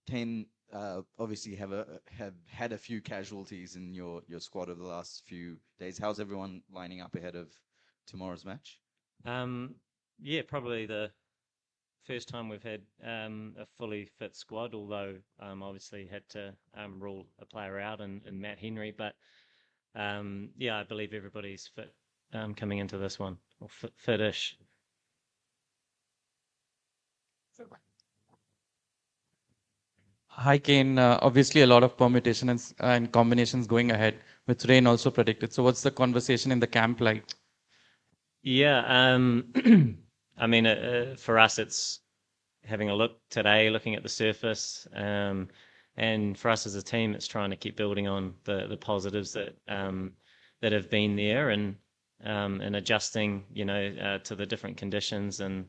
Kane, obviously have had a few casualties in your squad over the last few days. How's everyone lining up ahead of tomorrow's match? Um, yeah, probably the first time we've had a fully fit squad, although obviously had to rule a player out in Matt Henry. But yeah, I believe everybody's fit coming into this one, or fitish. Hi, Kane. Obviously, a lot of permutation and combinations going ahead, with rain also predicted. So, what's the conversation in the camp like? Yeah, I mean, for us, it's having a look today, looking at the surface, and for us as a team, it's trying to keep building on the positives that have been there and adjusting, to the different conditions and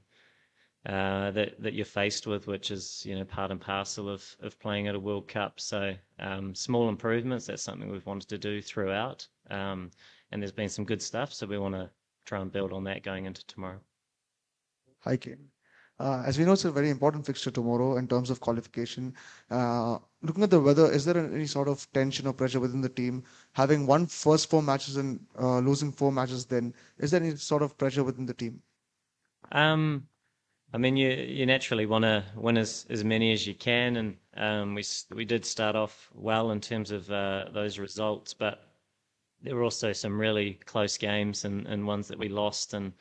that you're faced with, which is part and parcel of playing at a World Cup. So small improvements. That's something we've wanted to do throughout, and there's been some good stuff. So we want to try and build on that going into tomorrow. Hi, Kane. As we know, it's a very important fixture tomorrow in terms of qualification. Looking at the weather, is there any sort of tension or pressure within the team? Having won first four matches and losing four matches, then is there any sort of pressure within the team? Um, I mean, you naturally want to win as many as you can, and we did start off well in terms of those results, but there were also some really close games and ones that we lost, and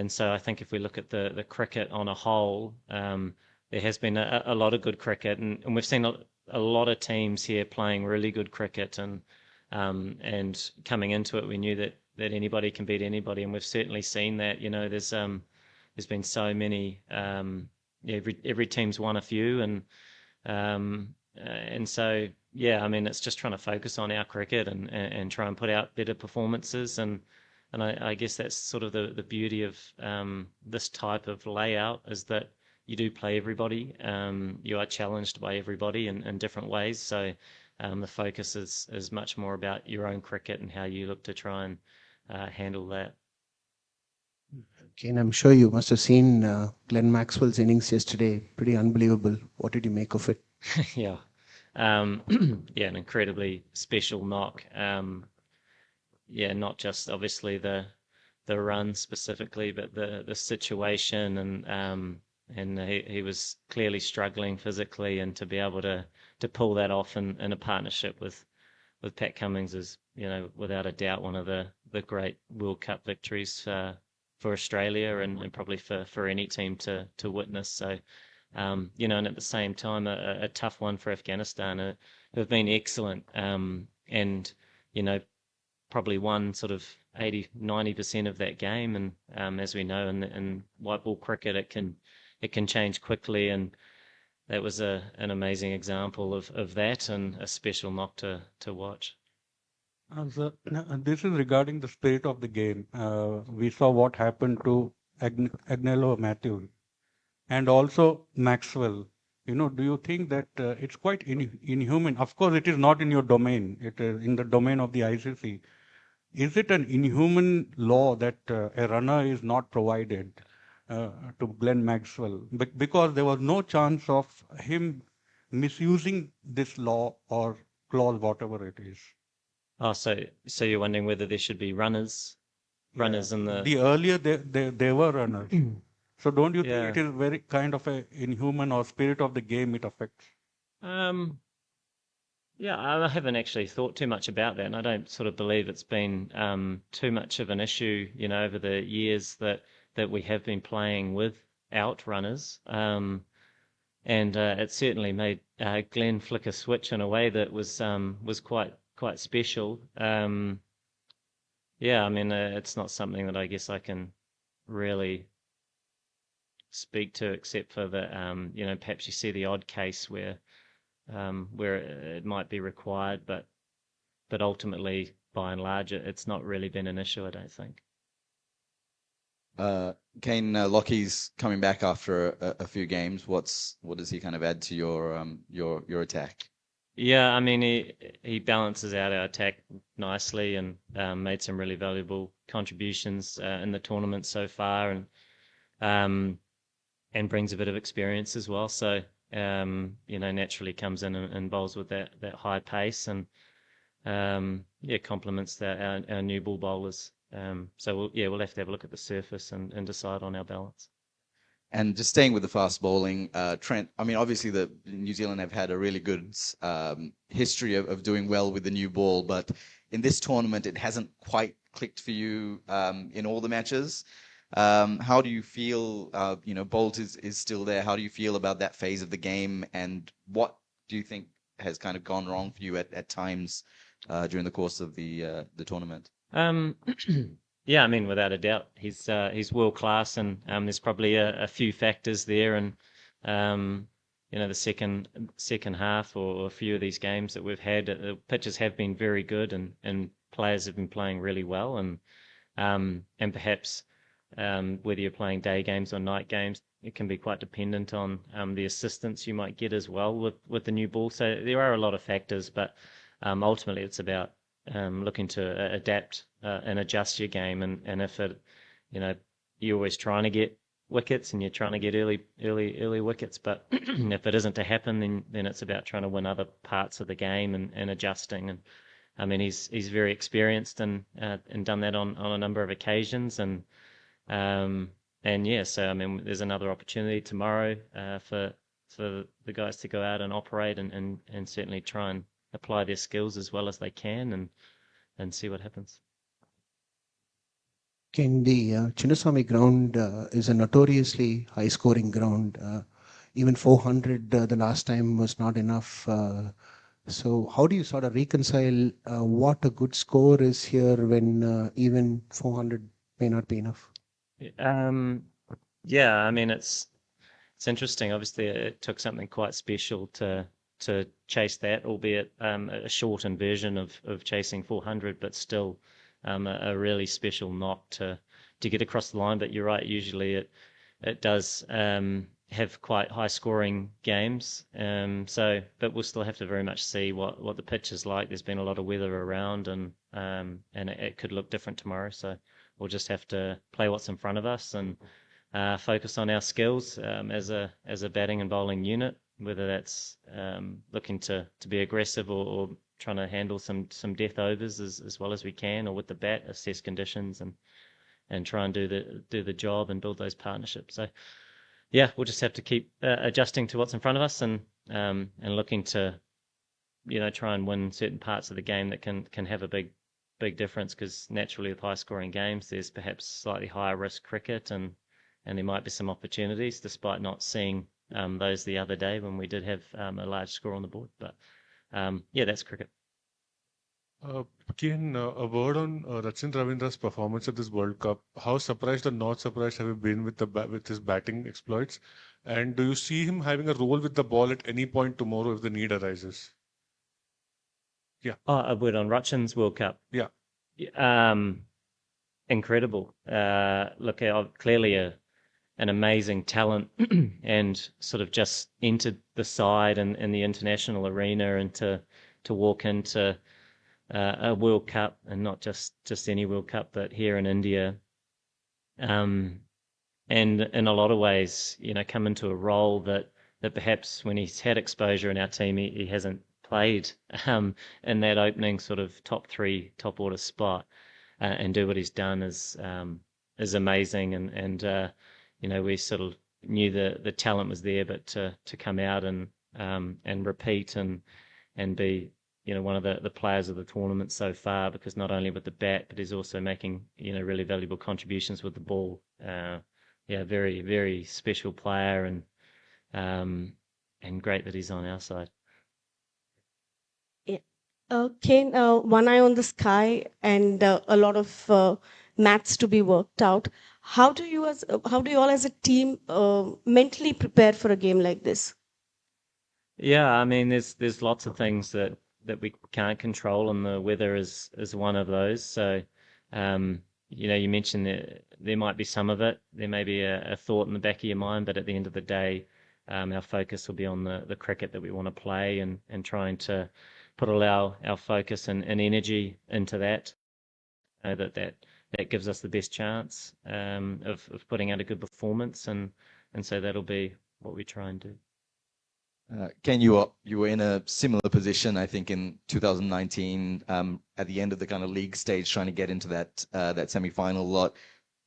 so I think if we look at the cricket on a whole, there has been a lot of good cricket, and we've seen a lot of teams here playing really good cricket, and coming into it, we knew that anybody can beat anybody, and we've certainly seen that. There's been so many. Yeah, every team's won a few, and so yeah, I mean, it's just trying to focus on our cricket and try and put out better performances, and I guess that's sort of the beauty of this type of layout is that you do play everybody. You are challenged by everybody in different ways. So the focus is much more about your own cricket and how you look to try and handle that. Kane, I'm sure you must have seen Glenn Maxwell's innings yesterday. Pretty unbelievable. What did you make of it? Yeah. Yeah, an incredibly special knock. Yeah, not just obviously the run specifically, but the situation and he was clearly struggling physically, and to be able to pull that off in a partnership with Pat Cummins is without a doubt one of the great World Cup victories for Australia and probably for any team to witness. So and at the same time a tough one for Afghanistan, who have been excellent, and you know probably won sort of 80-90% of that game. And as we know in white ball cricket, it can change quickly, and that was an amazing example of that and a special knock to watch. This is regarding the spirit of the game. We saw what happened to Agnello Matthews and also Maxwell. Do you think that it's quite inhuman? Of course, it is not in your domain. It is in the domain of the ICC. Is it an inhuman law that a runner is not provided to Glenn Maxwell? Because there was no chance of him misusing this law or clause, whatever it is. Oh, so you're wondering whether there should be runners in the The earlier they were runners. So don't you Yeah. think it is very kind of a inhuman or spirit of the game it affects? um yeah, I haven't actually thought too much about that, and I don't sort of believe it's been too much of an issue, over the years that we have been playing without runners. And it certainly made Glenn flick a switch in a way that was quite special. Yeah, I mean, it's not something that I guess I can really speak to, except for that, perhaps you see the odd case where it might be required, but ultimately, by and large, it's not really been an issue, I don't think. Kane, Lockie's coming back after a few games. What does he kind of add to your attack? Yeah, I mean, he balances out our attack nicely and made some really valuable contributions in the tournament so far, and brings a bit of experience as well. So naturally comes in and bowls with that high pace and complements our new ball bowlers. So we'll have to have a look at the surface and decide on our balance. And just staying with the fast bowling, Trent, I mean, obviously the New Zealand have had a really good history of doing well with the new ball, but in this tournament, it hasn't quite clicked for you in all the matches. How do you feel, Bolt is still there. How do you feel about that phase of the game? And what do you think has kind of gone wrong for you at times during the course of the tournament? Yeah, I mean, without a doubt, he's world class, and there's probably a few factors there, and the second half or a few of these games that we've had, the pitches have been very good, and players have been playing really well, and perhaps whether you're playing day games or night games, it can be quite dependent on the assistance you might get as well with the new ball. So there are a lot of factors, but ultimately it's about looking to adapt and adjust your game, and if it, you're always trying to get wickets and you're trying to get early wickets, but if it isn't to happen, then it's about trying to win other parts of the game and adjusting. And I mean, he's very experienced and done that on a number of occasions, and so I mean, there's another opportunity tomorrow for the guys to go out and operate and certainly try and apply their skills as well as they can and see what happens. Ken, the Chinnaswamy ground is a notoriously high-scoring ground. Even 400 the last time was not enough. So how do you sort of reconcile what a good score is here when even 400 may not be enough? Yeah, I mean, it's interesting. Obviously, it took something quite special to chase that, albeit a shortened version of chasing 400, but still a really special knock to get across the line. But you're right, usually it does have quite high scoring games. But we'll still have to very much see what the pitch is like. There's been a lot of weather around, and it could look different tomorrow. So we'll just have to play what's in front of us and focus on our skills as a batting and bowling unit, whether that's looking to be aggressive or trying to handle some death overs as well as we can, or with the bat assess conditions and try and do the job and build those partnerships. So yeah, we'll just have to keep adjusting to what's in front of us and looking to try and win certain parts of the game that can have a big difference, because naturally with high scoring games there's perhaps slightly higher risk cricket and there might be some opportunities, despite not seeing those the other day when we did have a large score on the board. But that's cricket. Kane, a word on Rachin Ravindra's performance at this World Cup. How surprised or not surprised have you been with his batting exploits? And do you see him having a role with the ball at any point tomorrow if the need arises? Yeah. A word on Rachin's World Cup. Yeah. Incredible. Look, clearly an amazing talent and sort of just entered the side in the international arena, and to walk into a World Cup, and not just any World Cup, but here in India, and in a lot of ways, come into a role that perhaps when he's had exposure in our team, he hasn't played in that opening sort of top order spot, and do what he's done is amazing, and we sort of knew the talent was there, but to come out and repeat and be one of the players of the tournament so far, because not only with the bat, but he's also making really valuable contributions with the ball. Very, very special player, and great that he's on our side. Kane, one eye on the sky and a lot of maths to be worked out. How do you all as a team mentally prepare for a game like this? Yeah, I mean, there's lots of things that we can't control, and the weather is one of those. So, you mentioned that there might be some of it. There may be a thought in the back of your mind, but at the end of the day, our focus will be on the cricket that we want to play, and trying to put all our focus and energy into that. That gives us the best chance of putting out a good performance, and so that'll be what we try and do. Ken, you were in a similar position, I think, in 2019, at the end of the kind of league stage, trying to get into that semi-final lot.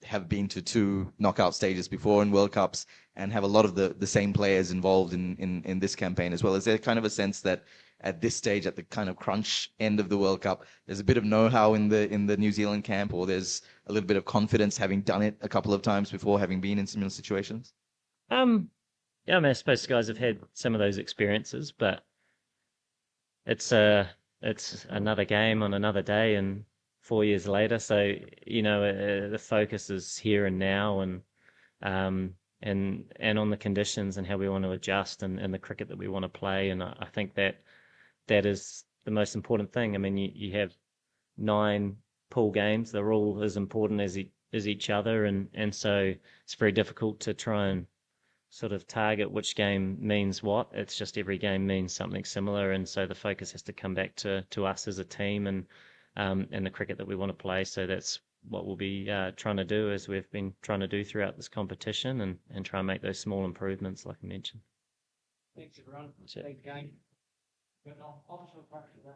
Have been to two knockout stages before in World Cups, and have a lot of the same players involved in this campaign as well. Is there kind of a sense that at this stage, at the kind of crunch end of the World Cup, there's a bit of know-how in the New Zealand camp, or there's a little bit of confidence having done it a couple of times before, having been in similar situations? Yeah, I mean, I suppose the guys have had some of those experiences, but it's another game on another day and 4 years later. So the focus is here and now, and on the conditions and how we want to adjust and the cricket that we want to play. And I think that is the most important thing. I mean, you have 9 pool games; they're all as important as each other, and so it's very difficult to try and sort of target which game means what. It's just every game means something similar, and so the focus has to come back to us as a team and the cricket that we want to play. So that's what we'll be trying to do, as we've been trying to do throughout this competition, and try and make those small improvements, like I mentioned. Thanks, everyone. Great game. But also, apart from that,